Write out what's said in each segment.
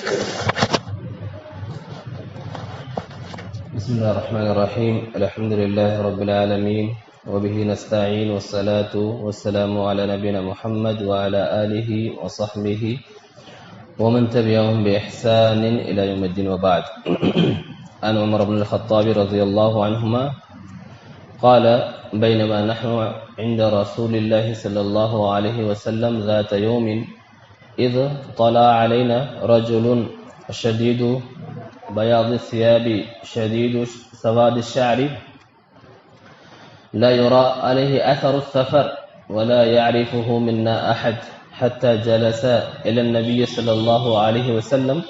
بسم الله الرحمن الرحيم. الحمد لله رب العالمين وبه نستعين والصلاة والسلام على نبينا محمد وعلى آله وصحبه ومن تبعهم بإحسان إلى يوم الدين وبعد. عن عمر بن الخطاب رضي الله عنهما قال بينما نحن عند رسول الله صلى الله عليه وسلم ذات يوم إذ طلع علينا رجل شديد بياض الثياب شديد سواد الشعر لا يرى عليه أثر السفر ولا يعرفه منا أحد حتى جلس إلى النبي صلى الله عليه وسلم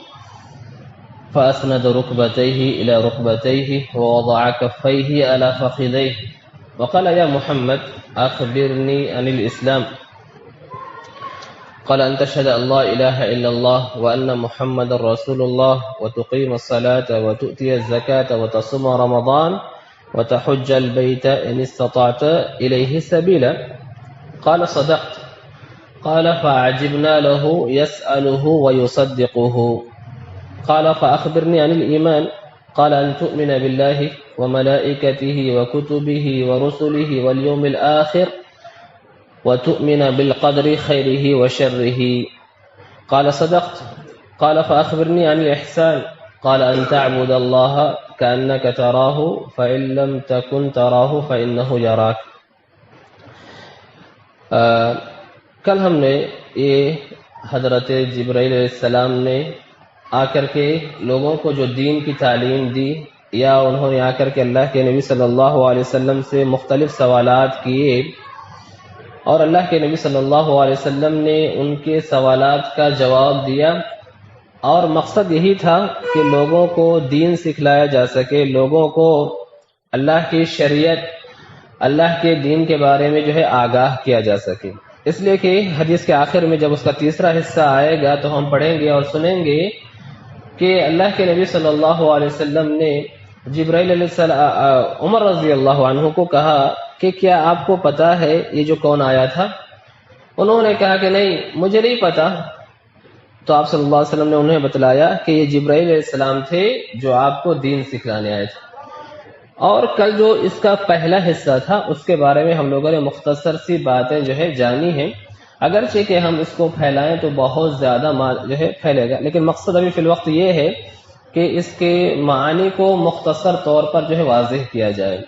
فأسند ركبتيه إلى ركبتيه ووضع كفيه على فخذيه وقال يا محمد أخبرني عن الإسلام. قال أن تشهد أن لا إله إلا الله وأن محمد رسول الله وتقيم الصلاة وتؤتي الزكاة وتصوم رمضان وتحج البيت إن استطعت إليه سبيلا. قال صدقت. قال فعجبنا له يسأله ويصدقه. قال فأخبرني عن الإيمان. قال أن تؤمن بالله وملائكته وكتبه ورسله واليوم الآخر وتؤمن بالقدر خيره وشره. قال صدقت. قال فأخبرني عن الإحسان. قال أن تعبد الله كأنك تراه فإن لم تكن تراه فإنه يراك. کل ہم نے یہ حضرت جبرائیل علیہ السلام نے آ کر کے لوگوں کو جو دین کی تعلیم دی یا انہوں نے آ کر کے اللہ کے نبی صلی اللہ علیہ وسلم سے مختلف سوالات کیے اور اللہ کے نبی صلی اللہ علیہ وسلم نے ان کے سوالات کا جواب دیا، اور مقصد یہی تھا کہ لوگوں کو دین سکھلایا جا سکے، لوگوں کو اللہ کی شریعت، اللہ کے دین کے بارے میں جو ہے آگاہ کیا جا سکے. اس لیے کہ حدیث کے آخر میں جب اس کا تیسرا حصہ آئے گا تو ہم پڑھیں گے اور سنیں گے کہ اللہ کے نبی صلی اللہ علیہ وسلم نے جبرائیل علیہ السلام عمر رضی اللہ عنہ کو کہا کہ کیا آپ کو پتا ہے یہ جو کون آیا تھا؟ انہوں نے کہا کہ نہیں مجھے نہیں پتا. تو آپ صلی اللہ علیہ وسلم نے انہیں بتلایا کہ یہ جبرائیل علیہ السلام تھے جو آپ کو دین سکھلانے آئے تھے. اور کل جو اس کا پہلا حصہ تھا اس کے بارے میں ہم لوگوں نے مختصر سی باتیں جو ہے جانی ہیں، اگرچہ کہ ہم اس کو پھیلائیں تو بہت زیادہ جو ہے پھیلے گا، لیکن مقصد ابھی فی الوقت یہ ہے کہ اس کے معانی کو مختصر طور پر جو ہے واضح کیا جائے.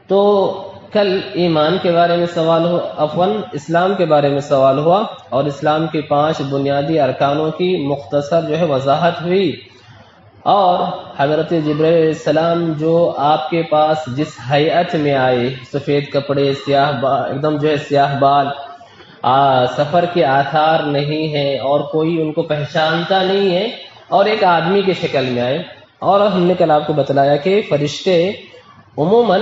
تو کل ایمان کے بارے میں سوال ہوا، اسلام کے بارے میں سوال ہوا، اور اسلام کے 5 بنیادی ارکانوں کی مختصر جو ہے وضاحت ہوئی. اور حضرت جبرائیل علیہ السلام جو آپ کے پاس جس ہیئت میں آئے، سفید کپڑے، سیاہ ایک دم جو ہے سیاہ بال، سفر کے آثار نہیں ہیں اور کوئی ان کو پہچانتا نہیں ہے، اور ایک آدمی کی شکل میں آئے. اور ہم نے کل آپ کو بتلایا کہ فرشتے عموماً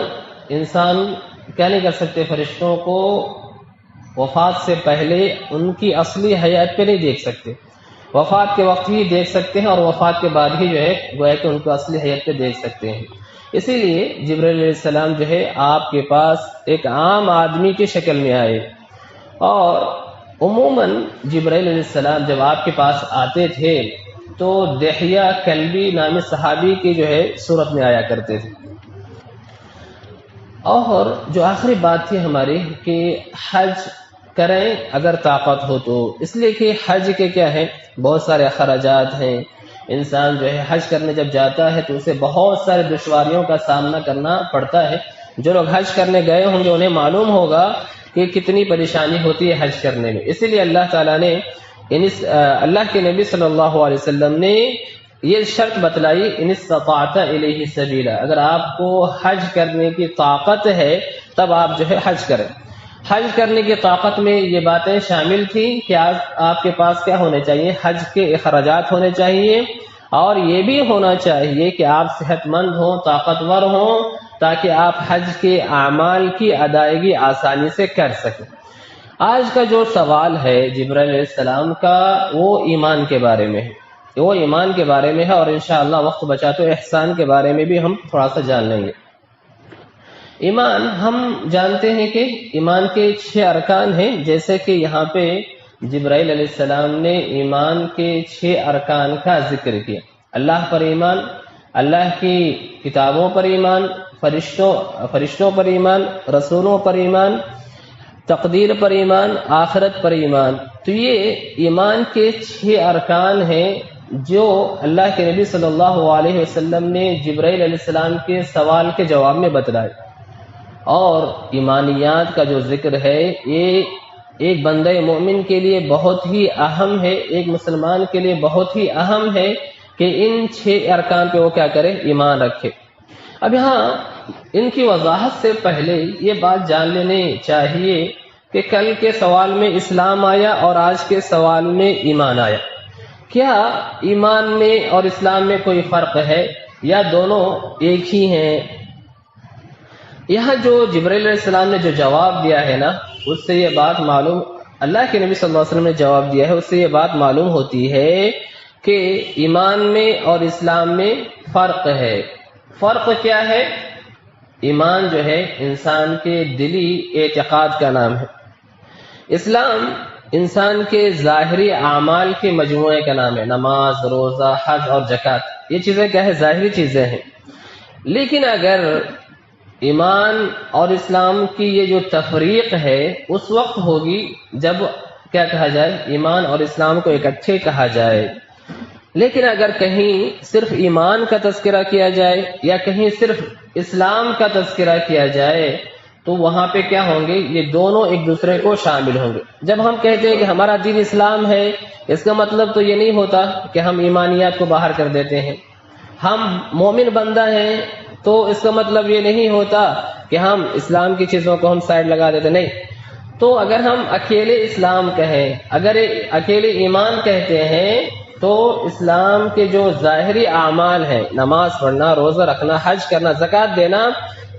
انسان کیا نہیں کر سکتے، فرشتوں کو وفات سے پہلے ان کی اصلی حیات پہ نہیں دیکھ سکتے، وفات کے وقت ہی دیکھ سکتے ہیں اور وفات کے بعد ہی جو ہے گویا کہ ان کو اصلی حیات پہ دیکھ سکتے ہیں. اسی لیے جبرائیل علیہ السلام جو ہے آپ کے پاس ایک عام آدمی کی شکل میں آئے. اور عموماً جبرائیل علیہ السلام جب آپ کے پاس آتے تھے تو دحیہ کلبی نامی صحابی کی جو ہے صورت میں آیا کرتے تھے. اور جو آخری بات تھی ہماری کہ حج کریں اگر طاقت ہو تو، اس لیے کہ حج کے کیا ہے بہت سارے اخراجات ہیں. انسان جو ہے حج کرنے جب جاتا ہے تو اسے بہت سارے دشواریوں کا سامنا کرنا پڑتا ہے. جو لوگ حج کرنے گئے ہوں گے انہیں معلوم ہوگا کہ کتنی پریشانی ہوتی ہے حج کرنے میں. اسی لیے اللہ تعالیٰ نے اللہ کے نبی صلی اللہ علیہ وسلم نے یہ شرط بتلائی، ان استطعت الیہ سبیلا، اگر آپ کو حج کرنے کی طاقت ہے تب آپ جو ہے حج کریں. حج کرنے کی طاقت میں یہ باتیں شامل تھیں کہ آپ کے پاس کیا ہونے چاہیے، حج کے اخراجات ہونے چاہیے، اور یہ بھی ہونا چاہیے کہ آپ صحت مند ہوں، طاقتور ہوں، تاکہ آپ حج کے اعمال کی ادائیگی آسانی سے کر سکیں. آج کا جو سوال ہے جبرائیل علیہ السلام کا وہ ایمان کے بارے میں ہے، وہ ایمان کے بارے میں ہے، اور انشاءاللہ وقت بچا تو احسان کے بارے میں بھی ہم تھوڑا سا جان لیں گے. ایمان ہم جانتے ہیں کہ ایمان کے 6 ارکان ہیں، جیسے کہ یہاں پہ جبرائیل علیہ السلام نے ایمان کے 6 ارکان کا ذکر کیا۔ اللہ پر ایمان، اللہ کی کتابوں پر ایمان، فرشتوں پر ایمان، رسولوں پر ایمان، تقدیر پر ایمان، آخرت پر ایمان۔ تو یہ ایمان کے 6 ارکان ہیں جو اللہ کے نبی صلی اللہ علیہ وسلم نے جبرائیل علیہ السلام کے سوال کے جواب میں بتلائے۔ اور ایمانیات کا جو ذکر ہے یہ ایک بندہ مومن کے لیے بہت ہی اہم ہے، ایک مسلمان کے لیے بہت ہی اہم ہے کہ ان 6 ارکان پہ وہ کیا کرے، ایمان رکھے۔ اب یہاں ان کی وضاحت سے پہلے یہ بات جان لینی چاہیے کہ کل کے سوال میں اسلام آیا اور آج کے سوال میں ایمان آیا، کیا ایمان میں اور اسلام میں کوئی فرق ہے یا دونوں ایک ہی ہیں؟ یہاں جو جبرائیل علیہ السلام نے جو جواب دیا ہے نا، اس سے یہ بات معلوم، اللہ کے نبی صلی اللہ علیہ وسلم نے جواب دیا ہے، اس سے یہ بات معلوم ہوتی ہے کہ ایمان میں اور اسلام میں فرق ہے۔ فرق کیا ہے؟ ایمان جو ہے انسان کے دلی اعتقاد کا نام ہے، اسلام انسان کے ظاہری اعمال کے مجموعے کا نام ہے، نماز، روزہ، حج اور زکوٰۃ، یہ چیزیں کیا ہے، ظاہری چیزیں ہیں۔ لیکن اگر ایمان اور اسلام کی یہ جو تفریق ہے اس وقت ہوگی جب کیا کہا جائے، ایمان اور اسلام کو اکٹھے کہا جائے۔ لیکن اگر کہیں صرف ایمان کا تذکرہ کیا جائے یا کہیں صرف اسلام کا تذکرہ کیا جائے تو وہاں پہ کیا ہوں گے، یہ دونوں ایک دوسرے کو شامل ہوں گے۔ جب ہم کہتے ہیں کہ ہمارا دین اسلام ہے، اس کا مطلب تو یہ نہیں ہوتا کہ ہم ایمانیات کو باہر کر دیتے ہیں۔ ہم مومن بندہ ہیں تو اس کا مطلب یہ نہیں ہوتا کہ ہم اسلام کی چیزوں کو ہم سائڈ لگا دیتے، نہیں۔ تو اگر ہم اکیلے اسلام کہیں، اگر اکیلے ایمان کہتے ہیں تو اسلام کے جو ظاہری اعمال ہیں، نماز پڑھنا، روزہ رکھنا، حج کرنا، زکوٰۃ دینا،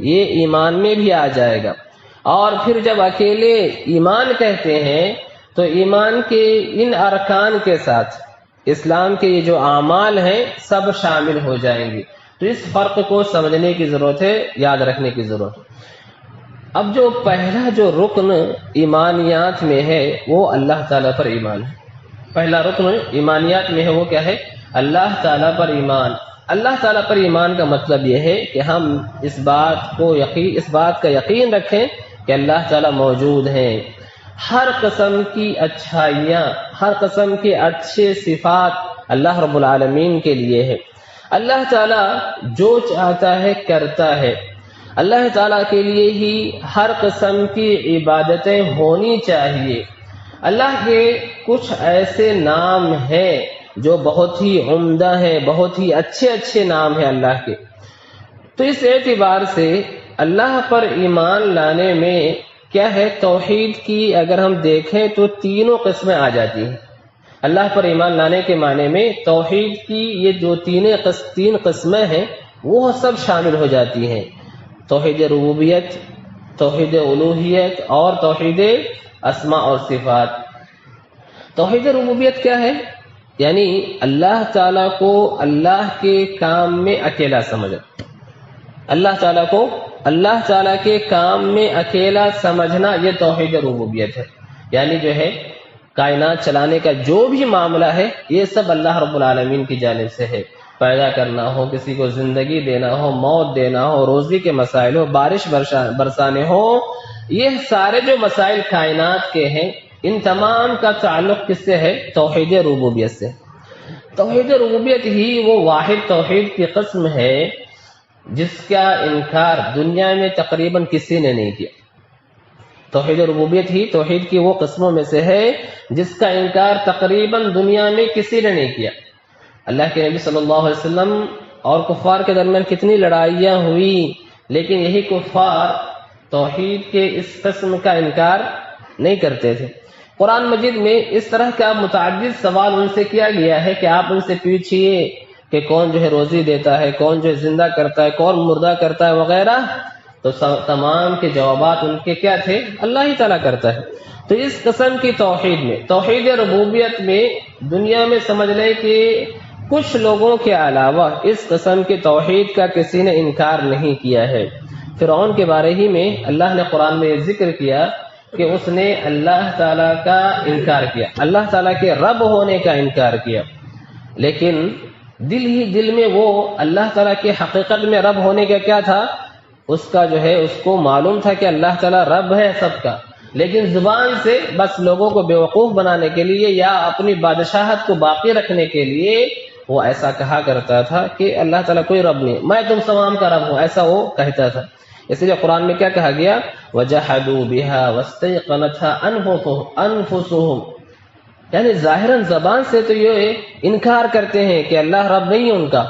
یہ ایمان میں بھی آ جائے گا۔ اور پھر جب اکیلے ایمان کہتے ہیں تو ایمان کے ان ارکان کے ساتھ اسلام کے یہ جو اعمال ہیں سب شامل ہو جائیں گے۔ تو اس فرق کو سمجھنے کی ضرورت ہے، یاد رکھنے کی ضرورت ہے۔ اب جو پہلا جو رکن ایمانیات میں ہے وہ اللہ تعالیٰ پر ایمان ہے۔ پہلا رکن ایمانیات میں ہے وہ کیا ہے، اللہ تعالیٰ پر ایمان۔ اللہ تعالیٰ پر ایمان کا مطلب یہ ہے کہ ہم اس بات کا یقین رکھیں کہ اللہ تعالیٰ موجود ہیں، ہر قسم کی اچھائیاں، ہر قسم کے اچھے صفات اللہ رب العالمین کے لیے ہے۔ اللہ تعالیٰ جو چاہتا ہے کرتا ہے، اللہ تعالیٰ کے لیے ہی ہر قسم کی عبادتیں ہونی چاہیے۔ اللہ کے کچھ ایسے نام ہیں جو بہت ہی عمدہ ہیں، بہت ہی اچھے اچھے نام ہیں اللہ کے۔ تو اس اعتبار سے اللہ پر ایمان لانے میں کیا ہے، توحید کی اگر ہم دیکھیں تو تینوں قسمیں آ جاتی ہیں۔ اللہ پر ایمان لانے کے معنی میں توحید کی یہ جو تین قسمیں ہیں وہ سب شامل ہو جاتی ہیں، توحید ربوبیت، توحید الوہیت اور توحید اسماء اور صفات۔ توحید ربوبیت کیا ہے؟ یعنی اللہ تعالیٰ کو اللہ کے کام میں اکیلا سمجھنا، اللہ تعالیٰ کو اللہ تعالیٰ کے کام میں اکیلا سمجھنا، یہ توحید ربوبیت ہے۔ یعنی جو ہے کائنات چلانے کا جو بھی معاملہ ہے یہ سب اللہ رب العالمین کی جانب سے ہے، پیدا کرنا ہو، کسی کو زندگی دینا ہو، موت دینا ہو، روزی کے مسائل ہو، بارش برسانے ہو، یہ سارے جو مسائل کائنات کے ہیں ان تمام کا تعلق کس سے ہے؟ توحید ربوبیت سے۔ توحید ربوبیت ہی وہ واحد توحید کی قسم ہے جس کا انکار دنیا میں تقریباً کسی نے نہیں کیا۔ توحید ربوبیت ہی توحید کی وہ قسموں میں سے ہے جس کا انکار تقریباً دنیا میں کسی نے نہیں کیا۔ اللہ کے نبی صلی اللہ علیہ وسلم اور کفار کے درمیان کتنی لڑائیاں ہوئی، لیکن یہی کفار توحید کے اس قسم کا انکار نہیں کرتے تھے۔ قرآن مجید میں اس طرح کا متعدد سوال ان سے کیا گیا ہے کہ آپ ان سے پوچھئے کہ کون جو ہے روزی دیتا ہے، کون جو ہے زندہ کرتا ہے، کون مردہ کرتا ہے وغیرہ، تو تمام کے جوابات ان کے کیا تھے؟ اللہ ہی تعالیٰ کرتا ہے۔ تو اس قسم کی توحید میں، توحید ربوبیت میں دنیا میں سمجھ لیں کہ کچھ لوگوں کے علاوہ اس قسم کی توحید کا کسی نے انکار نہیں کیا ہے۔ فرعون کے بارے ہی میں اللہ نے قرآن میں ذکر کیا کہ اس نے اللہ تعالیٰ کا انکار کیا، اللہ تعالیٰ کے رب ہونے کا انکار کیا، لیکن دل ہی دل میں وہ اللہ تعالیٰ کے حقیقت میں رب ہونے کا کیا تھا، اس کا جو ہے اس کو معلوم تھا کہ اللہ تعالیٰ رب ہے سب کا، لیکن زبان سے بس لوگوں کو بیوقوف بنانے کے لیے یا اپنی بادشاہت کو باقی رکھنے کے لیے وہ ایسا کہا کرتا تھا کہ اللہ تعالیٰ کوئی رب نہیں، میں تم تمام کا رب ہوں، ایسا وہ کہتا تھا۔ اس لیے قرآن میں کیا کہا گیا، وَجَحَدُوا بِهَا وَاسْتَيْقَنَتْهَا أَنفُسُهُمْ، یعنی ظاہراً زبان سے تو یہ انکار کرتے ہیں کہ اللہ رب نہیں ہے ان کا،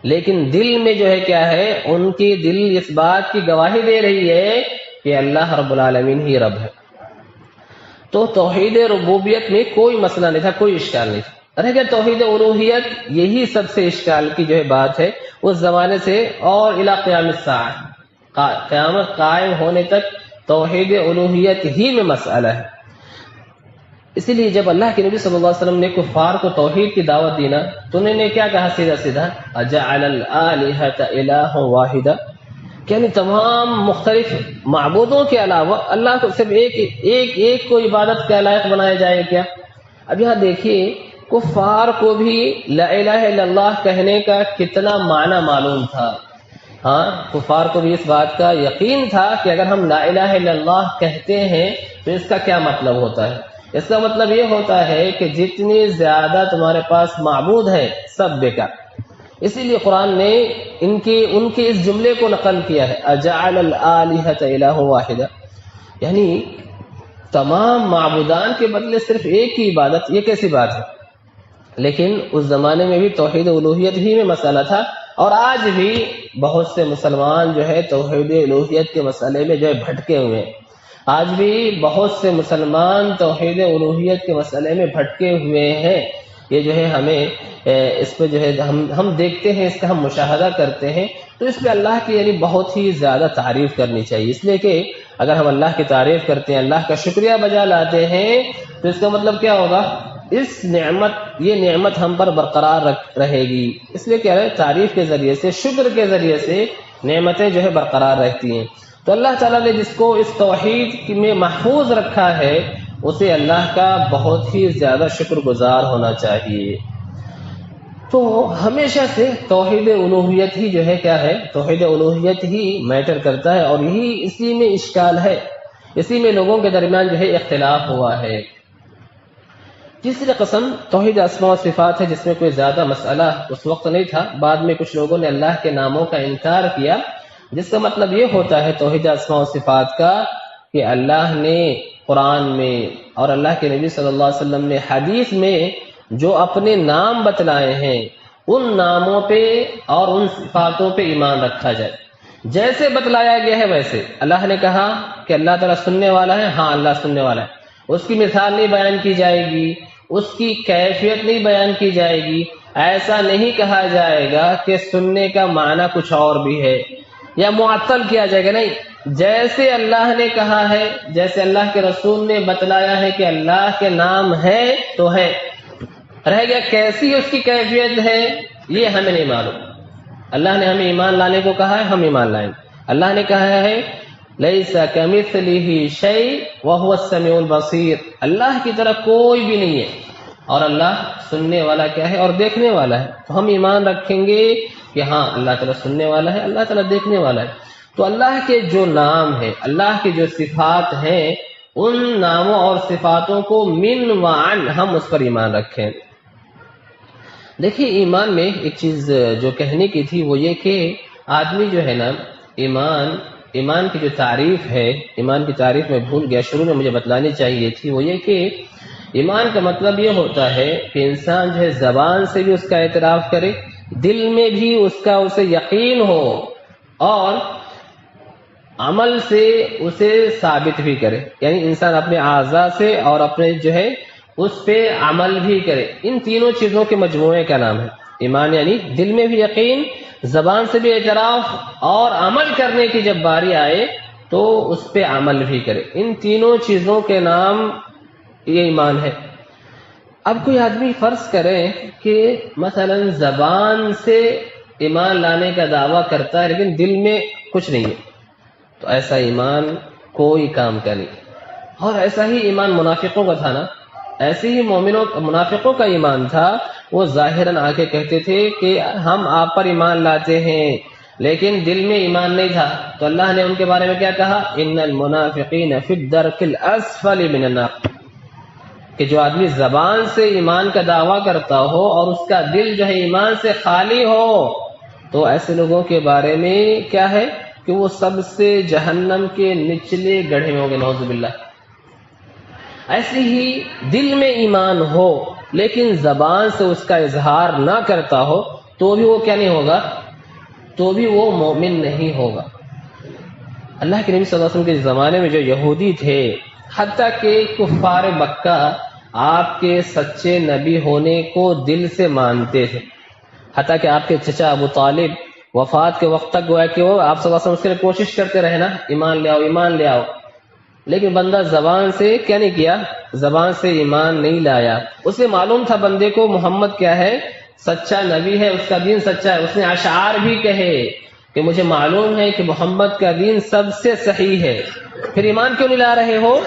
لیکن دل میں جو ہے کیا ہے، ان کی دل اس بات کی گواہی دے رہی ہے کہ اللہ رب العالمین ہی رب ہے۔ تو توحید ربوبیت میں کوئی مسئلہ نہیں تھا، کوئی اشکال نہیں تھا۔ رہ گیا توحید الوہیت، یہی سب سے اشکال کی جو ہے بات ہے اس زمانے سے اور الی قیام الساعہ، قیامت قائم ہونے تک توحید الوہیت ہی میں مسئلہ ہے۔ اسی لیے جب اللہ کے نبی صلی اللہ علیہ وسلم نے کفار کو توحید کی دعوت دی نا، تو انہوں نے کیا کہا سیدھا سیدھا، اجعل الآلہۃ الہا واحدا، یعنی تمام مختلف معبودوں کے علاوہ اللہ کو صرف ایک کو عبادت کے لائق بنایا جائے کیا؟ اب یہاں دیکھیے کفار کو بھی لا الہ الا اللہ کہنے کا کتنا معنی معلوم تھا۔ ہاں، کفار کو بھی اس بات کا یقین تھا کہ اگر ہم لا الہ الا اللہ کہتے ہیں تو اس کا کیا مطلب ہوتا ہے۔ اس کا مطلب یہ ہوتا ہے کہ جتنی زیادہ تمہارے پاس معبود ہیں سب بیکار۔ اسی لیے قرآن نے ان کے اس جملے کو نقل کیا ہے، اجعل الآلہۃ الہا واحدا، یعنی تمام معبودان کے بدلے صرف ایک کی عبادت، یہ کیسی بات ہے؟ لیکن اس زمانے میں بھی توحید الوہیت ہی میں مسئلہ تھا، اور آج بھی بہت سے مسلمان جو ہے توحید الوہیت کے مسئلے میں جو ہے بھٹکے ہوئے ہیں۔ آج بھی بہت سے مسلمان توحید الوہیت کے مسئلے میں بھٹکے ہوئے ہیں۔ یہ جو ہے ہمیں اس پہ جو ہے ہم دیکھتے ہیں، اس کا ہم مشاہدہ کرتے ہیں، تو اس پہ اللہ کی یعنی بہت ہی زیادہ تعریف کرنی چاہیے۔ اس لیے کہ اگر ہم اللہ کی تعریف کرتے ہیں، اللہ کا شکریہ بجا لاتے ہیں، تو اس کا مطلب کیا ہوگا، یہ نعمت ہم پر برقرار رہے گی۔ اس لیے کیا ہے، تعریف کے ذریعے سے، شکر کے ذریعے سے نعمتیں جو ہے برقرار رہتی ہیں۔ تو اللہ تعالیٰ نے جس کو اس توحید میں محفوظ رکھا ہے، اسے اللہ کا بہت ہی زیادہ شکر گزار ہونا چاہیے۔ تو ہمیشہ سے توحید الوہیت ہی جو ہے کیا ہے، توحید الوہیت ہی میٹر کرتا ہے، اور اسی میں اشکال ہے، اسی میں لوگوں کے درمیان جو ہے اختلاف ہوا ہے۔ تیسری قسم توحید اسماء و صفات ہے، جس میں کوئی زیادہ مسئلہ اس وقت نہیں تھا، بعد میں کچھ لوگوں نے اللہ کے ناموں کا انکار کیا، جس کا مطلب یہ ہوتا ہے توحید اسماء و صفات کا کہ اللہ نے قرآن میں اور اللہ کے نبی صلی اللہ علیہ وسلم نے حدیث میں جو اپنے نام بتلائے ہیں، ان ناموں پہ اور ان صفاتوں پہ ایمان رکھا جائے، جیسے بتلایا گیا ہے ویسے۔ اللہ نے کہا کہ اللہ تعالیٰ سننے والا ہے، ہاں اللہ سننے والا ہے، اس کی مثال نہیں بیان کی جائے گی، اس کی کیفیت نہیں بیان کی جائے گی، ایسا نہیں کہا جائے گا کہ سننے کا معنی کچھ اور بھی ہے یا معطل کیا جائے گا، نہیں، جیسے اللہ نے کہا ہے، جیسے اللہ کے رسول نے بتلایا ہے کہ اللہ کے نام ہے تو ہے، رہ گیا کیسی اس کی کیفیت ہے یہ ہمیں نہیں معلوم۔ اللہ نے ہمیں ایمان لانے کو کہا ہے، ہم ایمان لائیں۔ اللہ نے کہا ہے لیس کمثلہ شیء وہو السمیع البصیر، اللہ کی طرح کوئی بھی نہیں ہے، اور اللہ سننے والا کیا ہے، اور دیکھنے والا ہے۔ تو ہم ایمان رکھیں گے کہ ہاں اللہ تعالیٰ سننے والا ہے، اللہ تعالیٰ دیکھنے والا ہے۔ تو اللہ کے جو نام ہیں، اللہ کی جو صفات ہیں، ان ناموں اور صفاتوں کو من وعن ہم اس پر ایمان رکھیں۔ دیکھیے ایمان میں ایک چیز جو کہنے کی تھی وہ یہ کہ آدمی جو ہے نا، ایمان کی جو تعریف ہے، ایمان کی تعریف میں بھول گیا، شروع میں مجھے بتلانی چاہیے تھی، وہ یہ کہ ایمان کا مطلب یہ ہوتا ہے کہ انسان جو ہے زبان سے بھی اس کا اعتراف کرے، دل میں بھی اسے یقین ہو، اور عمل سے اسے ثابت بھی کرے، یعنی انسان اپنے اعضاء سے اور اپنے جو ہے اس پہ عمل بھی کرے۔ ان تینوں چیزوں کے مجموعے کا نام ہے ایمان، یعنی دل میں بھی یقین، زبان سے بھی اعتراف، اور عمل کرنے کی جب باری آئے تو اس پہ عمل بھی کرے۔ ان تینوں چیزوں کے نام یہ ایمان ہے۔ اب کوئی آدمی فرض کرے کہ مثلا زبان سے ایمان لانے کا دعویٰ کرتا ہے لیکن دل میں کچھ نہیں ہے، تو ایسا ایمان کوئی کام کا نہیں۔ اور ایسا ہی ایمان منافقوں کا تھا نا، ایسے ہی مومنوں منافقوں کا ایمان تھا. وہ ظاہراً آ کے کہتے تھے کہ ہم آپ پر ایمان لاتے ہیں، لیکن دل میں ایمان نہیں تھا. تو اللہ نے ان کے بارے میں کیا کہا؟ ان المنافقین فی الدرک الاسفل من النار، کہ جو آدمی زبان سے ایمان کا دعویٰ کرتا ہو اور اس کا دل جو ہے ایمان سے خالی ہو، تو ایسے لوگوں کے بارے میں کیا ہے کہ وہ سب سے جہنم کے نچلے گڑھے میں ہوں گے، نعوذ باللہ. ایسے ہی دل میں ایمان ہو لیکن زبان سے اس کا اظہار نہ کرتا ہو تو بھی وہ کیا نہیں ہوگا؟ تو بھی وہ مومن نہیں ہوگا. اللہ کے نبی صلی اللہ علیہ وسلم کے زمانے میں جو یہودی تھے، حتیٰ کہ کفار مکہ آپ کے سچے نبی ہونے کو دل سے مانتے تھے. حتیٰ کہ آپ کے چچا ابو طالب وفات کے وقت تک گویا کہ وہ آپ صلی اللہ علیہ وسلم اس کے لیے کوشش کرتے رہے نا، ایمان لے آؤ ایمان لے آؤ، لیکن بندہ زبان سے کیا نہیں کیا؟ زبان سے ایمان نہیں لایا. اسے معلوم تھا بندے کو محمد کیا ہے؟ سچا نبی ہے، اس کا دین سچا ہے. اس نے اشعار بھی کہے کہ مجھے معلوم ہے کہ محمد کا دین سب سے صحیح ہے، پھر ایمان کیوں نہیں لا رہے ہو؟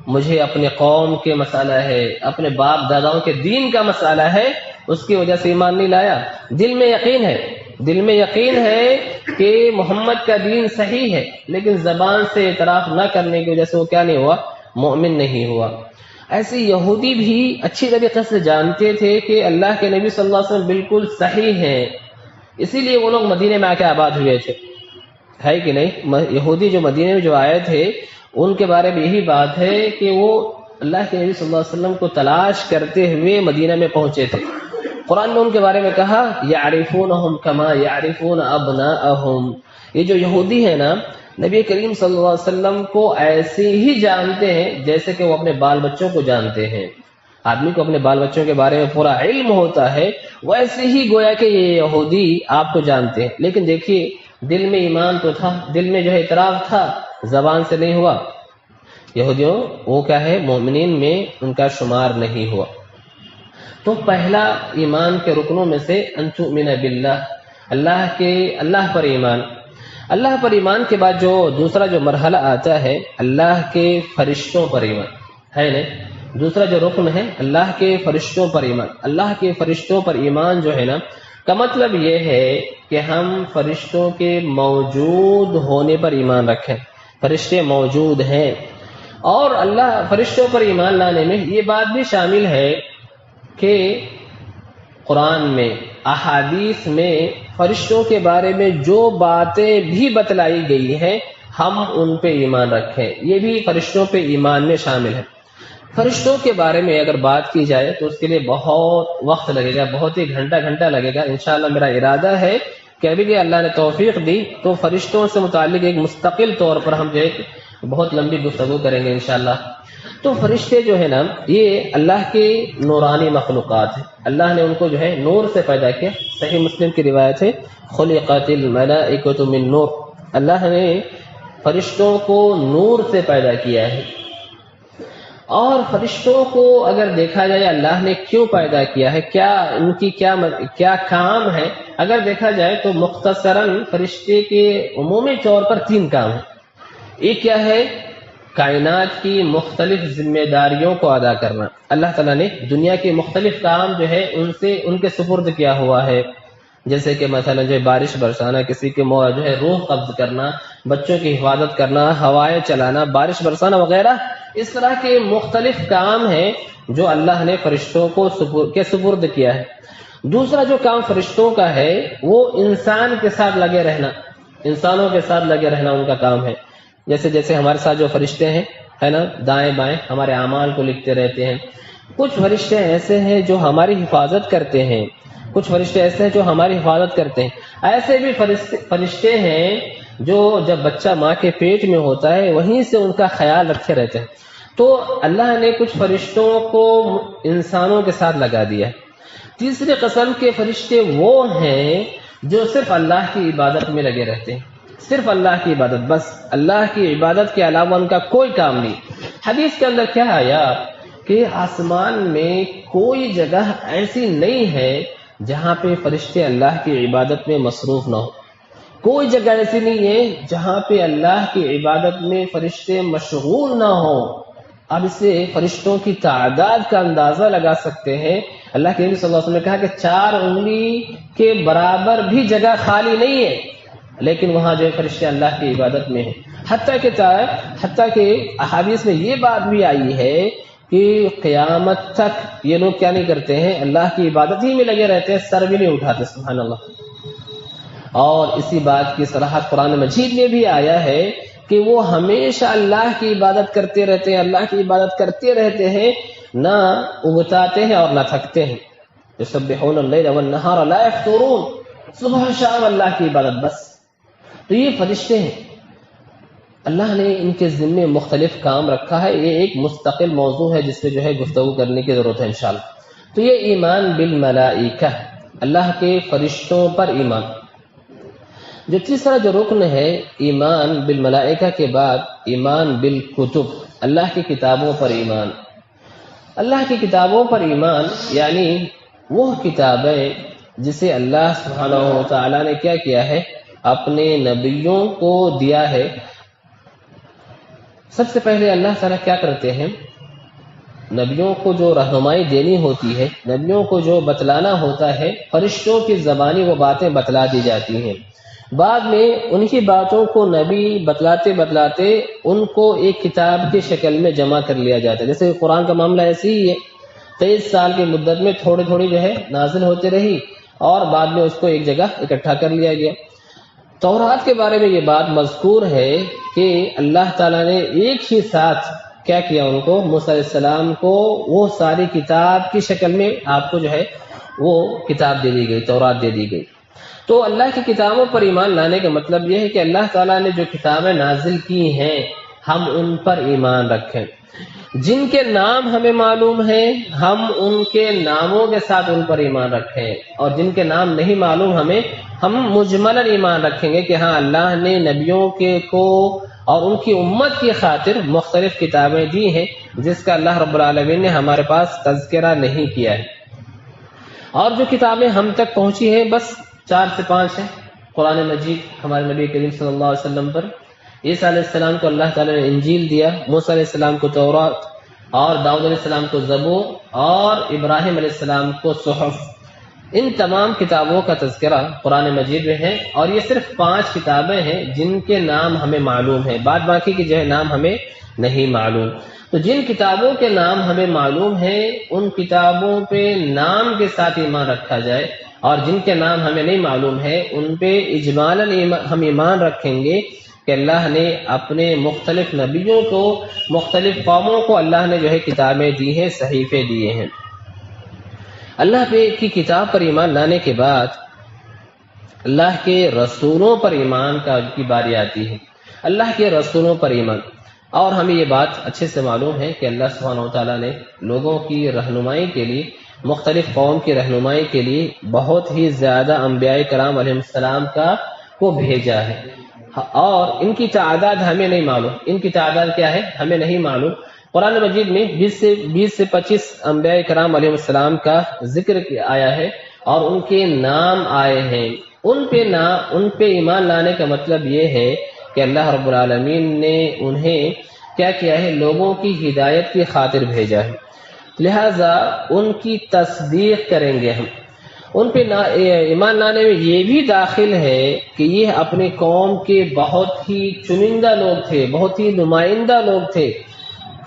مجھے اپنے قوم کے مسئلہ ہے، اپنے باپ داداؤں کے دین کا مسئلہ ہے، اس کی وجہ سے ایمان نہیں لایا. دل میں یقین ہے، دل میں یقین ہے کہ محمد کا دین صحیح ہے، لیکن زبان سے اعتراف نہ کرنے کی وجہ سے وہ کیا نہیں ہوا؟ مومن نہیں ہوا. ایسے یہودی بھی اچھی طریقے سے جانتے تھے کہ اللہ کے نبی صلی اللہ علیہ وسلم بالکل صحیح ہیں، اسی لیے وہ لوگ مدینے میں آ کے آباد ہوئے تھے، ہے کہ نہیں؟ یہودی جو مدینے میں جو آئے تھے ان کے بارے میں یہی بات ہے کہ وہ اللہ کے نبی صلی اللہ علیہ وسلم کو تلاش کرتے ہوئے مدینہ میں پہنچے تھے. قرآن نے ان کے بارے میں کہا یعرفونہم کما یعرفون ابناءہم. یہ جو یہودی ہے نا، نبی کریم صلی اللہ علیہ وسلم کو ایسے ہی جانتے ہیں جیسے کہ وہ اپنے بال بچوں کو جانتے ہیں. آدمی کو اپنے بال بچوں کے بارے میں پورا علم ہوتا ہے، ویسے ہی گویا کہ یہ یہودی آپ کو جانتے ہیں. لیکن دیکھیے دل میں ایمان تو تھا، دل میں جو ہے اعتراف تھا، زبان سے نہیں ہوا. یہودیوں وہ کیا ہے؟ مومنین میں ان کا شمار نہیں ہوا. تو پہلا ایمان کے رکنوں میں سے ان تؤمن باللہ، اللہ پر ایمان. اللہ پر ایمان کے بعد جو دوسرا جو مرحلہ آتا ہے اللہ کے فرشتوں پر ایمان ہے نا. دوسرا جو رکن ہے اللہ کے فرشتوں پر ایمان. اللہ کے فرشتوں پر ایمان جو ہے نا کا مطلب یہ ہے کہ ہم فرشتوں کے موجود ہونے پر ایمان رکھیں. فرشتے موجود ہیں، اور اللہ فرشتوں پر ایمان لانے میں یہ بات بھی شامل ہے کہ قرآن میں احادیث میں فرشتوں کے بارے میں جو باتیں بھی بتلائی گئی ہیں ہم ان پہ ایمان رکھیں. یہ بھی فرشتوں پہ ایمان میں شامل ہے. فرشتوں کے بارے میں اگر بات کی جائے تو اس کے لیے بہت وقت لگے گا، بہت ہی گھنٹہ لگے گا. انشاءاللہ میرا ارادہ ہے کہ ابھی کہ اللہ نے توفیق دی تو فرشتوں سے متعلق ایک مستقل طور پر ہم جو ایک بہت لمبی گفتگو کریں گے انشاءاللہ. تو فرشتے جو ہے نا یہ اللہ کے نورانی مخلوقات ہیں. اللہ نے ان کو جو ہے نور سے پیدا کیا. صحیح مسلم کی روایت ہے خلقت الملائکۃ من نور، اللہ نے فرشتوں کو نور سے پیدا کیا ہے. اور فرشتوں کو اگر دیکھا جائے اللہ نے کیوں پیدا کیا ہے، کیا ان کی کیا کام ہے، اگر دیکھا جائے تو مختصراً فرشتے کے عمومی طور پر 3 کام ہیں. ایک کیا ہے؟ کائنات کی مختلف ذمہ داریوں کو ادا کرنا. اللہ تعالیٰ نے دنیا کے مختلف کام جو ہے ان کے سپرد کیا ہوا ہے، جیسے کہ مثلا جو ہے بارش برسانا، کسی کے جو ہے روح قبض کرنا، بچوں کی حفاظت کرنا، ہوائیں چلانا، بارش برسانا وغیرہ. اس طرح کے مختلف کام ہیں جو اللہ نے فرشتوں کو سپرد کیا ہے. دوسرا جو کام فرشتوں کا ہے وہ انسان کے ساتھ لگے رہنا، انسانوں کے ساتھ لگے رہنا ان کا کام ہے. جیسے ہمارے ساتھ جو فرشتے ہیں ہے نا، دائیں بائیں ہمارے اعمال کو لکھتے رہتے ہیں. کچھ فرشتے ایسے ہیں جو ہماری حفاظت کرتے ہیں، کچھ فرشتے ایسے ہیں جو ہماری حفاظت کرتے ہیں. ایسے بھی فرشتے ہیں جو جب بچہ ماں کے پیٹ میں ہوتا ہے وہیں سے ان کا خیال رکھے رہتے ہیں. تو اللہ نے کچھ فرشتوں کو انسانوں کے ساتھ لگا دیا ہے. تیسرے قسم کے فرشتے وہ ہیں جو صرف اللہ کی عبادت میں لگے رہتے ہیں، صرف اللہ کی عبادت، بس اللہ کی عبادت کے علاوہ ان کا کوئی کام نہیں. حدیث کے اندر کیا آیا کہ آسمان میں کوئی جگہ ایسی نہیں ہے جہاں پہ فرشتے اللہ کی عبادت میں مصروف نہ ہو. کوئی جگہ ایسی نہیں ہے جہاں پہ اللہ کی عبادت میں فرشتے مشغول نہ ہوں. آپ اس سے فرشتوں کی تعداد کا اندازہ لگا سکتے ہیں. اللہ کے نبی صلی اللہ علیہ وسلم نے کہا کہ 4 انگلی کے برابر بھی جگہ خالی نہیں ہے، لیکن وہاں جو فرشتے اللہ کی عبادت میں ہیں. حتیٰ کہ احادیث میں یہ بات بھی آئی ہے کہ قیامت تک یہ لوگ کیا نہیں کرتے ہیں، اللہ کی عبادت ہی میں لگے رہتے ہیں، سر بھی نہیں اٹھاتے. سبحان اللہ. اور اسی بات کی صراحت قرآن مجید میں بھی آیا ہے کہ وہ ہمیشہ اللہ کی عبادت کرتے رہتے ہیں، اللہ کی عبادت کرتے رہتے ہیں، نہ اگتاتے ہیں اور نہ تھکتے ہیں. یسبحون اللیل والنہار لا یفترون، صبح شام اللہ کی عبادت بس. تو یہ فرشتے ہیں، اللہ نے ان کے ذمے مختلف کام رکھا ہے. یہ ایک مستقل موضوع ہے جس پہ جو ہے گفتگو کرنے کی ضرورت ہے انشاءاللہ. تو یہ ایمان بالملائکہ، اللہ کے فرشتوں پر ایمان. جو تیسرا جو رکن ہے ایمان بالملائکہ کے بعد ایمان بالکتب، اللہ کی کتابوں پر ایمان. اللہ کی کتابوں پر ایمان یعنی وہ کتابیں جسے اللہ سبحانہ و تعالی نے کیا کیا ہے، اپنے نبیوں کو دیا ہے. سب سے پہلے اللہ تعالیٰ کیا کرتے ہیں، نبیوں کو جو رہنمائی دینی ہوتی ہے، نبیوں کو جو بتلانا ہوتا ہے، فرشتوں کی زبانی وہ باتیں بتلا دی جاتی ہیں. بعد میں انہی باتوں کو نبی بتلاتے بتلاتے ان کو ایک کتاب کی شکل میں جمع کر لیا جاتا ہے. جیسے قرآن کا معاملہ ایسے ہی ہے، 23 سال کی مدت میں تھوڑی تھوڑی جو ہے نازل ہوتے رہی اور بعد میں اس کو ایک جگہ اکٹھا کر لیا گیا. تورات کے بارے میں یہ بات مذکور ہے کہ اللہ تعالیٰ نے ایک ہی ساتھ کیا کیا، ان کو موسیٰ علیہ السلام کو وہ ساری کتاب کی شکل میں آپ کو جو ہے وہ کتاب دے دی گئی، تورات دے دی گئی. تو اللہ کی کتابوں پر ایمان لانے کا مطلب یہ ہے کہ اللہ تعالیٰ نے جو کتابیں نازل کی ہیں ہم ان پر ایمان رکھیں. جن کے نام ہمیں معلوم ہیں ہم ان کے ناموں کے ساتھ ان پر ایمان رکھیں، اور جن کے نام نہیں معلوم ہم مجملاً ایمان رکھیں گے کہ ہاں اللہ نے نبیوں کے کو اور ان کی امت کی خاطر مختلف کتابیں دی ہیں جس کا اللہ رب العالمین نے ہمارے پاس تذکرہ نہیں کیا ہے. اور جو کتابیں ہم تک پہنچی ہیں بس 4 سے 5 ہیں. قرآن مجید ہمارے نبی کریم صلی اللہ علیہ وسلم پر، عیسیٰ علیہ السلام کو اللہ تعالیٰ نے انجیل دیا، موسیٰ علیہ السلام کو تورات، اور داؤد علیہ السلام کو زبور، اور ابراہیم علیہ السلام کو صحف. ان تمام کتابوں کا تذکرہ قرآن مجید میں ہے، اور یہ صرف 5 کتابیں ہیں جن کے نام ہمیں معلوم ہیں، بعد باقی کے جو ہے نام ہمیں نہیں معلوم. تو جن کتابوں کے نام ہمیں معلوم ہیں ان کتابوں پہ نام کے ساتھ ایمان رکھا جائے، اور جن کے نام ہمیں نہیں معلوم ہے ان پہ اجمالاً ہم ایمان رکھیں گے کہ اللہ نے اپنے مختلف نبیوں کو، مختلف قوموں کو اللہ نے جو ہے کتابیں دی ہیں، صحیفے دیے ہیں. اللہ پہ کی کتاب پر ایمان لانے کے بعد اللہ کے رسولوں پر ایمان کی باری آتی ہے. اللہ کے رسولوں پر ایمان، اور ہمیں یہ بات اچھے سے معلوم ہے کہ اللہ سبحانہ و تعالیٰ نے لوگوں کی رہنمائی کے لیے، مختلف قوم کی رہنمائی کے لیے بہت ہی زیادہ انبیاء کرام علیہ السلام کو بھیجا ہے، اور ان کی تعداد ہمیں نہیں معلوم. ان کی تعداد کیا ہے ہمیں نہیں معلوم. قرآن مجید میں 20 سے 25 انبیاء کرام علیہ السلام کا ذکر آیا ہے اور ان کے نام آئے ہیں. ان پہ ایمان لانے کا مطلب یہ ہے کہ اللہ رب العالمین نے انہیں کیا کیا ہے، لوگوں کی ہدایت کی خاطر بھیجا ہے، لہذا ان کی تصدیق کریں گے ہم. ان پہ ایمان لانے میں یہ بھی داخل ہے کہ یہ اپنی قوم کے بہت ہی چنندہ لوگ تھے، بہت ہی نمائندہ لوگ تھے.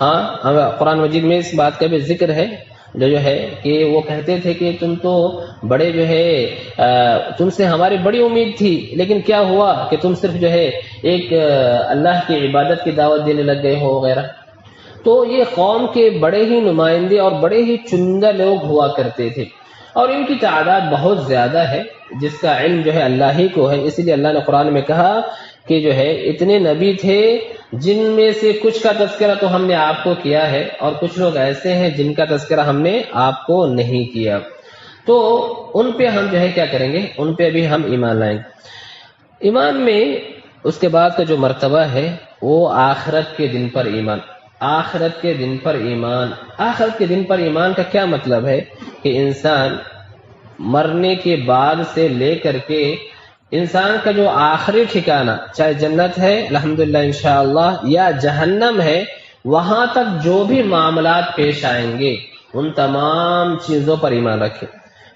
ہاں قرآن مجید میں اس بات کا بھی ذکر ہے جو ہے کہ وہ کہتے تھے کہ تم تو بڑے جو ہے تم سے ہماری بڑی امید تھی، لیکن کیا ہوا کہ تم صرف جو ہے ایک اللہ کی عبادت کی دعوت دینے لگ گئے ہو وغیرہ. تو یہ قوم کے بڑے ہی نمائندے اور بڑے ہی چنندہ لوگ ہوا کرتے تھے، اور ان کی تعداد بہت زیادہ ہے جس کا علم جو ہے اللہ ہی کو ہے. اس لیے اللہ نے قرآن میں کہا کہ جو ہے اتنے نبی تھے جن میں سے کچھ کا تذکرہ تو ہم نے آپ کو کیا ہے، اور کچھ لوگ ایسے ہیں جن کا تذکرہ ہم نے آپ کو نہیں کیا. تو ان پہ ہم جو ہے کیا کریں گے، ان پہ بھی ہم ایمان لائیں گے. ایمان میں اس کے بعد کا جو مرتبہ ہے وہ آخرت کے دن پر ایمان. آخرت کے دن پر ایمان، آخرت کے دن پر ایمان کا کیا مطلب ہے کہ انسان مرنے کے بعد سے لے کر کے انسان کا جو آخری ٹھکانہ، چاہے جنت ہے الحمدللہ انشاءاللہ یا جہنم ہے، وہاں تک جو بھی معاملات پیش آئیں گے ان تمام چیزوں پر ایمان رکھیں.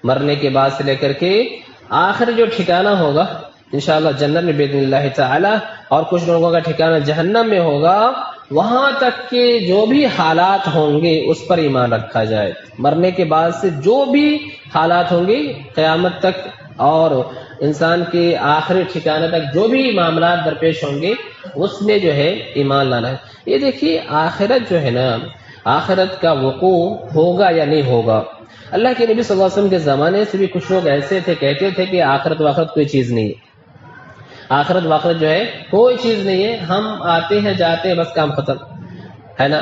مرنے کے بعد سے لے کر کے آخر جو ٹھکانہ ہوگا انشاءاللہ جنت میں باذن اللہ تعالی، اور کچھ لوگوں کا ٹھکانہ جہنم میں ہوگا، وہاں تک کے جو بھی حالات ہوں گے اس پر ایمان رکھا جائے. مرنے کے بعد سے جو بھی حالات ہوں گے قیامت تک اور انسان کے آخری ٹھکانے تک جو بھی معاملات درپیش ہوں گے اس میں جو ہے ایمان لانا ہے. یہ دیکھیے آخرت جو ہے نا، آخرت کا وقوع ہوگا یا نہیں ہوگا. اللہ کے نبی صلی اللہ علیہ وسلم کے زمانے سے بھی کچھ لوگ ایسے تھے کہتے تھے کہ آخرت واخرت کوئی چیز نہیں ہے، آخرت واخرت جو ہے کوئی چیز نہیں ہے، ہم آتے ہیں جاتے ہیں بس کام ختم ہے نا،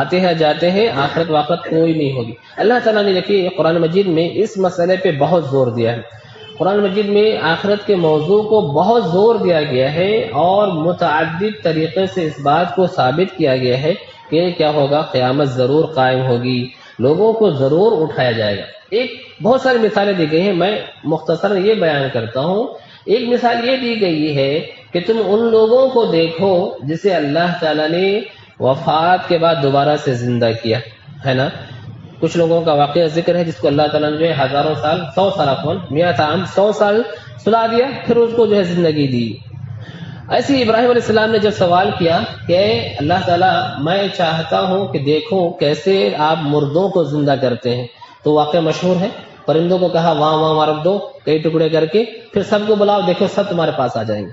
آتے ہیں جاتے ہیں، آخرت واخرت کوئی نہیں ہوگی. اللہ تعالیٰ نے دیکھیے قرآن مجید میں اس مسئلے پہ بہت زور دیا ہے. قرآن مجید میں آخرت کے موضوع کو بہت زور دیا گیا ہے اور متعدد طریقے سے اس بات کو ثابت کیا گیا ہے کہ کیا ہوگا، قیامت ضرور قائم ہوگی، لوگوں کو ضرور اٹھایا جائے گا. ایک بہت ساری مثالیں دی گئی ہیں، میں مختصر یہ بیان کرتا ہوں. ایک مثال یہ دی گئی ہے کہ تم ان لوگوں کو دیکھو جسے اللہ تعالیٰ نے وفات کے بعد دوبارہ سے زندہ کیا ہے نا. کچھ لوگوں کا واقعہ ذکر ہے جس کو اللہ تعالیٰ نے جو ہے ہزاروں سال، 100 سال عفواً، 100 سال سلا دیا، پھر اس کو جو ہے زندگی دی. ایسے ابراہیم علیہ السلام نے جب سوال کیا کہ اللہ تعالیٰ میں چاہتا ہوں کہ دیکھوں کیسے آپ مردوں کو زندہ کرتے ہیں، تو واقعہ مشہور ہے. پرندوں کو کہا وہاں وہاں رکھ دو کئی ٹکڑے کر کے، پھر سب کو بلاؤ، دیکھو سب تمہارے پاس آ جائیں گے.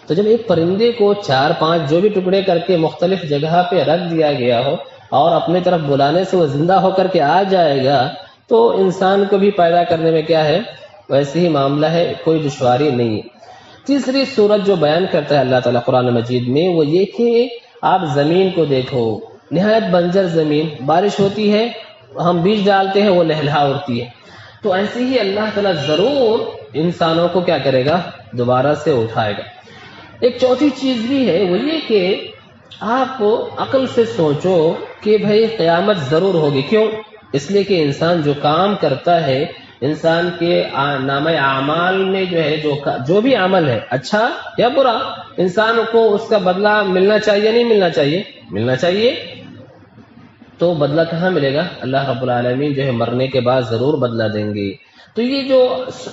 تو جب ایک پرندے کو 4-5 جو بھی ٹکڑے کر کے مختلف جگہ پہ رکھ دیا گیا ہو اور اپنے طرف بلانے سے وہ زندہ ہو کر کے آ جائے گا، تو انسان کو بھی پیدا کرنے میں کیا ہے، ویسے ہی معاملہ ہے، کوئی دشواری نہیں ہے. تیسری صورت جو بیان کرتا ہے اللہ تعالیٰ قرآن مجید میں وہ یہ کہ آپ زمین کو دیکھو، نہایت بنجر زمین، بارش ہوتی ہے، ہم بیج ڈالتے ہیں، وہ لہلہا اٹھتی ہے. تو ایسے ہی اللہ تعالیٰ ضرور انسانوں کو کیا کرے گا، دوبارہ سے اٹھائے گا. ایک چوتھی چیز بھی ہے، وہ یہ کہ آپ عقل سے سوچو کہ بھئی قیامت ضرور ہوگی. کیوں؟ اس لیے کہ انسان جو کام کرتا ہے، انسان کے نامہ اعمال میں جو ہے جو بھی عمل ہے اچھا یا برا، انسان کو اس کا بدلہ ملنا چاہیے نہیں ملنا چاہیے؟ ملنا چاہیے. تو بدلہ کہاں ملے گا؟ اللہ رب العالمین جو ہے مرنے کے بعد ضرور بدلہ دیں گے. تو یہ جو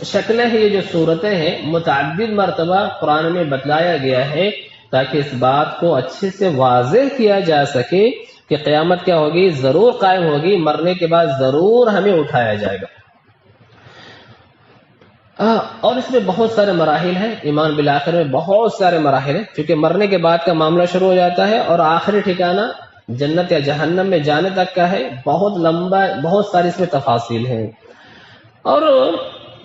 شکلیں ہیں، یہ جو صورتیں ہیں، متعدد مرتبہ قرآن میں بتلایا گیا ہے تاکہ اس بات کو اچھے سے واضح کیا جا سکے کہ قیامت کیا ہوگی، ضرور قائم ہوگی، مرنے کے بعد ضرور ہمیں اٹھایا جائے گا. اور اس میں بہت سارے مراحل ہیں، ایمان بالآخر میں بہت سارے مراحل ہیں، کیونکہ مرنے کے بعد کا معاملہ شروع ہو جاتا ہے اور آخری ٹھکانہ جنت یا جہنم میں جانے تک کا ہے. بہت لمبا، بہت ساری اس میں تفاصیل ہیں. اور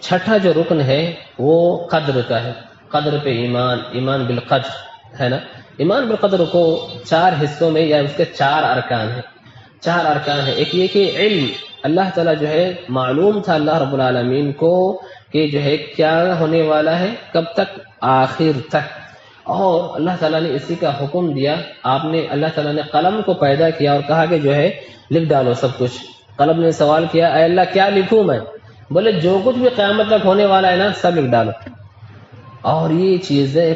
چھٹا جو رکن ہے وہ قدر کا ہے، قدر پہ ایمان، ایمان بالقدر ہے نا. ایمان بالقدر کو 4 حصوں میں یا اس کے 4 ارکان ہیں. 4 ارکان ہیں. ایک یہ کہ علم، اللہ تعالیٰ جو ہے معلوم تھا اللہ رب العالمین کو کہ جو ہے کیا ہونے والا ہے، کب تک، آخر تک. اور اللہ تعالیٰ نے اسی کا حکم دیا. اللہ تعالیٰ نے قلم کو پیدا کیا اور کہا کہ جو ہے لکھ ڈالو سب کچھ. قلم نے سوال کیا اے اللہ کیا لکھوں میں؟ بولے جو کچھ بھی قیامت تک ہونے والا ہے نا سب لکھ ڈالو. اور یہ چیزیں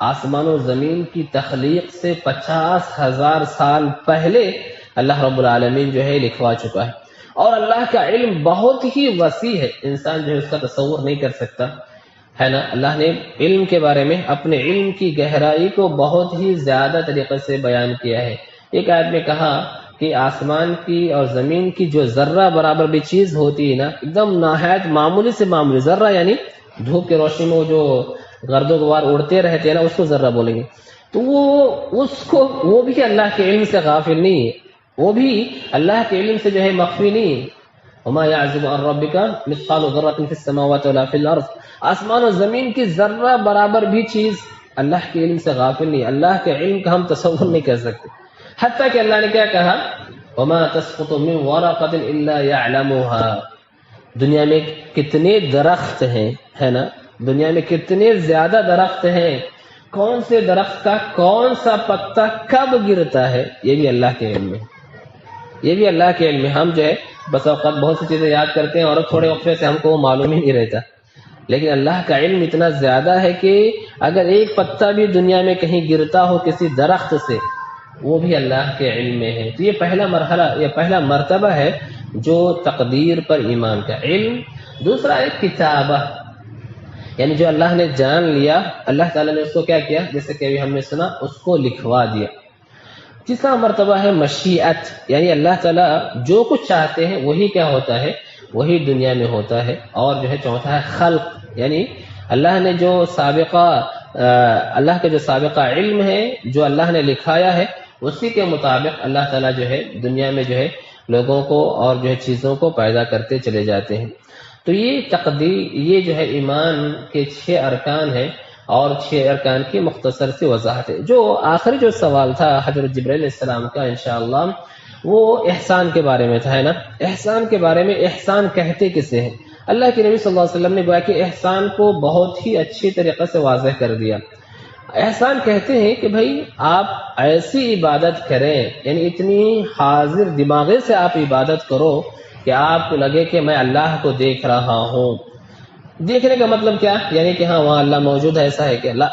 آسمان و زمین کی تخلیق سے 50,000 سال پہلے اللہ رب العالمین جو ہے لکھوا چکا ہے. اور اللہ کا علم بہت ہی وسیع ہے، انسان جو ہے اس کا تصور نہیں کر سکتا ہے نا. اللہ نے علم کے بارے میں اپنے علم کی گہرائی کو بہت ہی زیادہ طریقے سے بیان کیا ہے. ایک آیت میں کہا کہ آسمان کی اور زمین کی جو ذرہ برابر بھی چیز ہوتی ہے نا، ایک دم نہایت معمولی سے معمولی ذرہ، یعنی دھوپ کی روشنی میں جو گرد و غبار اڑتے رہتے ہیں نا، اس کو ذرہ بولیں گے. تو وہ بھی اللہ کے علم سے غافل نہیں ہے، وہ بھی اللہ کے علم سے جو ہے مخفی نہیں ہے. وما يعزب عن ربك مثقال ذرة في السماوات ولا في الارض. آسمان و زمین کی ذرہ برابر بھی چیز اللہ کے علم سے غافل نہیں. اللہ کے علم کا ہم تصور نہیں کر سکتے. حتیٰ کہ اللہ نے کیا کہا، وما تسقط من ورقة الا يعلمها. دنیا میں کتنے درخت ہیں ہے نا، دنیا میں کتنے زیادہ درخت ہیں، کون سے درخت کا کون سا پتا کب گرتا ہے یہ بھی اللہ کے علم میں، یہ بھی اللہ کے علم میں. ہم جو ہے بس اوقات بہت سی چیزیں یاد کرتے ہیں اور تھوڑے وقفے سے ہم کو وہ معلوم ہی نہیں رہتا، لیکن اللہ کا علم اتنا زیادہ ہے کہ اگر ایک پتا بھی دنیا میں کہیں گرتا ہو کسی درخت سے، وہ بھی اللہ کے علم میں ہے. تو یہ پہلا مرحلہ، یہ پہلا مرتبہ ہے جو تقدیر پر ایمان کا علم. دوسرا ہے کتابہ، یعنی جو اللہ نے جان لیا، اللہ تعالیٰ نے اس کو کیا کیا، جیسے کہ ابھی ہم نے سنا، اس کو لکھوا دیا. تیسرا مرتبہ ہے مشیت، یعنی اللہ تعالیٰ جو کچھ چاہتے ہیں وہی کیا ہوتا ہے، وہی دنیا میں ہوتا ہے. اور جو ہے چوتھا ہے خلق، یعنی اللہ نے جو سابقہ اللہ کا جو سابقہ علم ہے، جو اللہ نے لکھایا ہے، اسی کے مطابق اللہ تعالیٰ جو ہے دنیا میں جو ہے لوگوں کو اور جو ہے چیزوں کو پیدا کرتے چلے جاتے ہیں. تو یہ تقدیر، یہ جو ہے ایمان کے 6 ارکان ہیں، اور 6 ارکان کی مختصر سی وضاحت ہے. جو آخری جو سوال تھا حضرت جبرائیل علیہ السلام کا انشاءاللہ، وہ احسان کے بارے میں تھا، ہے نا. احسان کے بارے میں، احسان کہتے کسے ہیں؟ اللہ کے نبی صلی اللہ علیہ وسلم نے گویا کہ احسان کو بہت ہی اچھی طریقے سے واضح کر دیا. احسان کہتے ہیں کہ بھائی آپ ایسی عبادت کریں، یعنی اتنی حاضر دماغے سے آپ عبادت کرو کہ آپ کو لگے کہ میں اللہ کو دیکھ رہا ہوں. دیکھنے کا مطلب کیا؟ یعنی کہ ہاں وہاں اللہ موجود ہے، ایسا ہے کہ اللہ،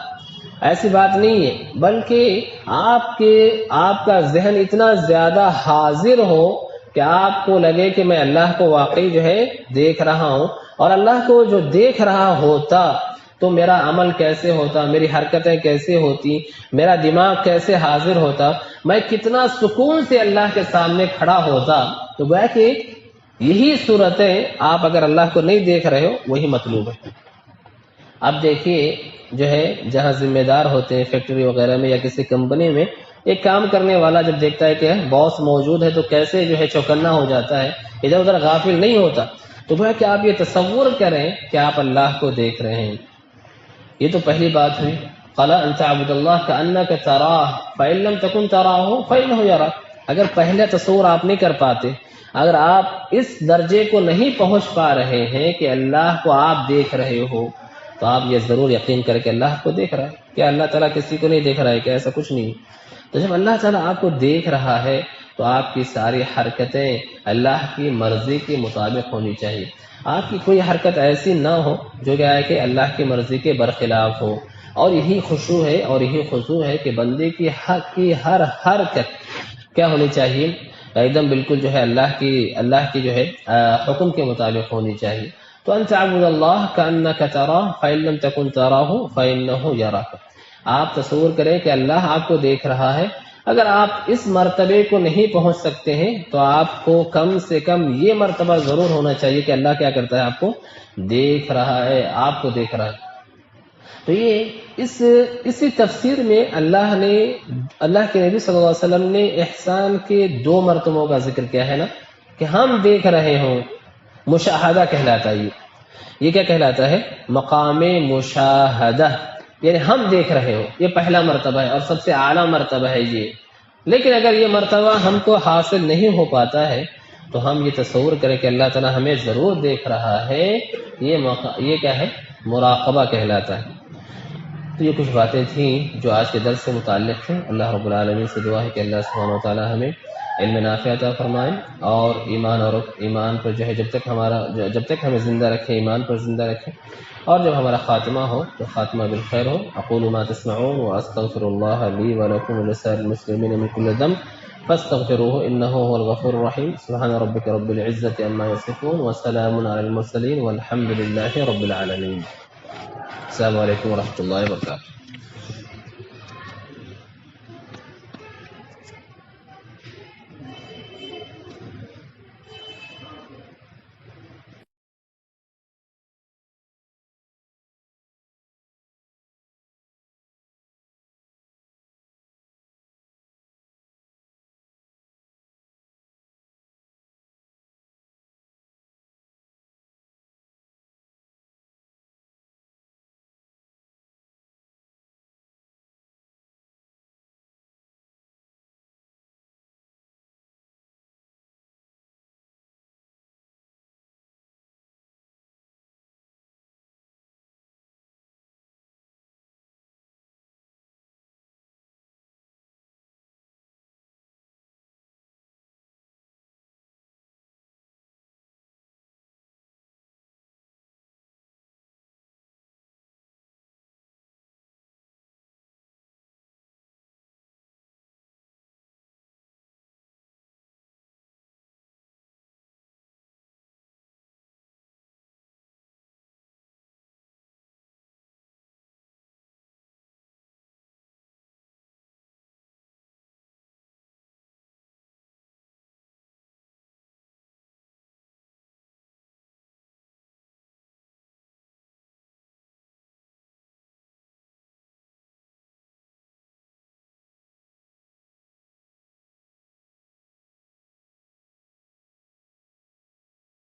ایسی بات نہیں ہے، بلکہ آپ کا ذہن اتنا زیادہ حاضر ہو کہ آپ کو لگے کہ میں اللہ کو واقعی جو ہے دیکھ رہا ہوں. اور اللہ کو جو دیکھ رہا ہوتا تو میرا عمل کیسے ہوتا، میری حرکتیں کیسے ہوتی، میرا دماغ کیسے حاضر ہوتا، میں کتنا سکون سے اللہ کے سامنے کھڑا ہوتا. تو گویا کہ یہی صورتیں آپ اگر اللہ کو نہیں دیکھ رہے ہو وہی مطلوب ہے. اب دیکھیے جو ہے جہاں ذمہ دار ہوتے ہیں فیکٹری وغیرہ میں یا کسی کمپنی میں، ایک کام کرنے والا جب دیکھتا ہے کہ باس موجود ہے تو کیسے جو ہے چوکنا ہو جاتا ہے، ادھر ادھر غافل نہیں ہوتا. تو وہ کہ آپ یہ تصور کریں کہ آپ اللہ کو دیکھ رہے ہیں. یہ تو پہلی بات ہوئی. قال ان تعبد اللہ کانک تراہ فان لم تکن تراہ فانہ یراک. اگر پہلا تصور آپ نہیں کر پاتے، اگر آپ اس درجے کو نہیں پہنچ پا رہے ہیں کہ اللہ کو آپ دیکھ رہے ہو، تو آپ یہ ضرور یقین کریں کہ اللہ کو دیکھ رہا ہے. کیا اللہ تعالیٰ کسی کو نہیں دیکھ رہا ہے؟ کہ ایسا کچھ نہیں. تو جب اللہ تعالیٰ آپ کو دیکھ رہا ہے تو آپ کی ساری حرکتیں اللہ کی مرضی کے مطابق ہونی چاہیے. آپ کی کوئی حرکت ایسی نہ ہو جو کیا ہے کہ اللہ کی مرضی کے برخلاف ہو. اور یہی خشوع ہے اور یہی خضوع ہے کہ بندے کی حق کی ہر حرکت کیا ہونی چاہیے، ایک دم بالکل جو ہے اللہ کی جو ہے حکم کے مطابق ہونی چاہیے. تو ان تعبد اللہ کانک تراہ فان لم تکن تراہ فانہ یراک. آپ تصور کریں کہ اللہ آپ کو دیکھ رہا ہے. اگر آپ اس مرتبے کو نہیں پہنچ سکتے ہیں تو آپ کو کم سے کم یہ مرتبہ ضرور ہونا چاہیے کہ اللہ کیا کرتا ہے، آپ کو دیکھ رہا ہے، آپ کو دیکھ رہا ہے. تو یہ اسی تفسیر میں اللہ کے نبی صلی اللہ علیہ وسلم نے احسان کے 2 مرتبوں کا ذکر کیا ہے نا، کہ ہم دیکھ رہے ہوں. مشاہدہ کہلاتا ہے یہ کیا کہلاتا ہے؟ مقام مشاہدہ، یعنی ہم دیکھ رہے ہو. یہ پہلا مرتبہ ہے اور سب سے اعلیٰ مرتبہ ہے یہ. لیکن اگر یہ مرتبہ ہم کو حاصل نہیں ہو پاتا ہے تو ہم یہ تصور کریں کہ اللہ تعالیٰ ہمیں ضرور دیکھ رہا ہے. یہ کیا ہے؟ مراقبہ کہلاتا ہے. تو یہ کچھ باتیں تھیں جو آج کے درس سے متعلق تھیں. اللہ رب العالمین سے دعا ہے کہ اللہ سبحانہ و تعالیٰ ہمیں علم نافع عطا فرمائے، اور ایمان پر جو ہے جب تک ہمیں زندہ رکھے، ایمان پر زندہ رکھے، اور جب ہمارا خاتمہ ہو تو خاتمہ بالخیر ہو. اقول ما تسمعون واستغفر الله لي ولكم ولسائر المسلمين من كل ذنب فاستغفروه انه هو الغفور الرحيم. سبحان ربك رب العزة عما يصفون وسلام على المرسلين والحمد لله رب العالمين. السلام علیکم ورحمۃ اللہ وبرکاتہ.